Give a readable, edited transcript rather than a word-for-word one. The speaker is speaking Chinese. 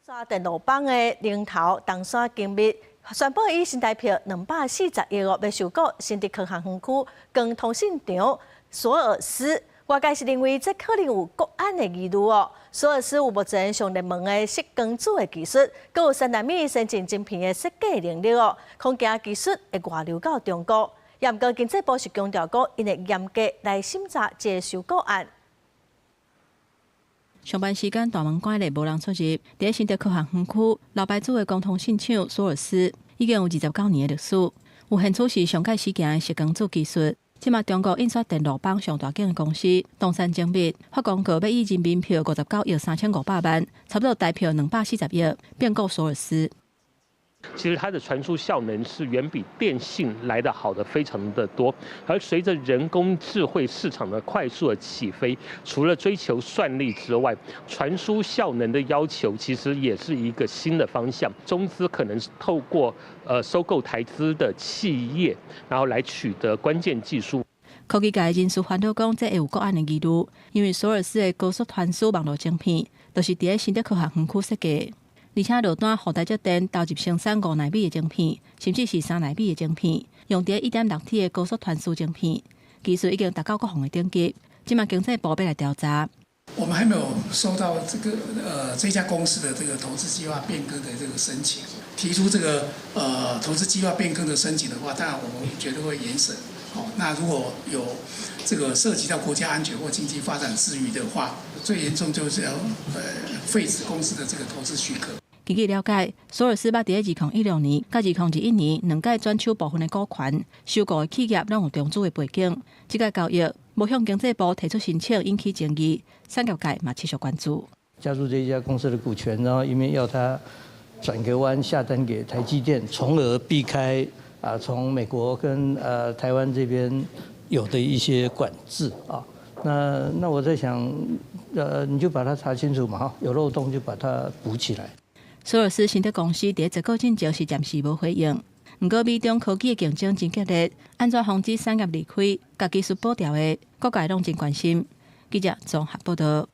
刷电路板的龙头东山精密宣布以新台币240亿要收购新竹科学园区光通信场索尔斯。外界是认为这可能有国安的疑虑哦。索尔斯有目前上热门的矽光子的技术，佮有3纳米先进晶片的设计能力哦。恐惊技术会外流到中国。也毋过经济部是强调讲，因会严格来审查这个收购案。上班时间大门关咧，无人出入。伫新竹科学园区老牌子的光通信厂索尔斯，已经有29年的历史，有现出是上届时行的矽光子技术。即马中国印刷电路板上大间的公司东山精密发广告要以人民票59亿3500万，差不多台票240亿，并购索尔斯。其实它的传输效能是远比电信来得好的非常的多，而随着人工智慧市场的快速的起飞，除了追求算力之外，传输效能的要求其实也是一个新的方向。中资可能是透过收购台资的企业，然后来取得关键技术。科技界人士反对讲，这会有国安的疑虑，因为索尔斯的高速传输网络晶片，都是伫新竹科学园区设计。而且落单后台积电投入生产5纳米的晶片，甚至是3纳米的晶片，用伫1.6T 的高速传输晶片，技术已经达到国防的顶级。今嘛经济部要来调查。我们还没有收到这家公司的这个投资计划变更的这个申请，提出这个投资计划变更的申请的话，当然我们绝对会严审。那如果有这个涉及到国家安全或经济发展之余的话，最严重就是要废止公司的这个投资许可。根据了解，索尔斯捌伫2016年到2021年2届转手部分的股权，收购的企业拢有中资的背景。这个交易无向经济部提出申请，引起争议，产业界嘛持续关注。加入这一家公司的股权，然后一面要他转个弯下单给台积电，从而避开从美国跟台湾这边有的一些管制啊。那我在想，你就把它查清楚嘛，哈，有漏洞就把它补起来。索尔斯新竹公司伫截稿进前是暂时无回应，不过美中科技的竞争真激烈，安怎防止产业离开、甲技术保调的，各界拢真关心。记者综合报道。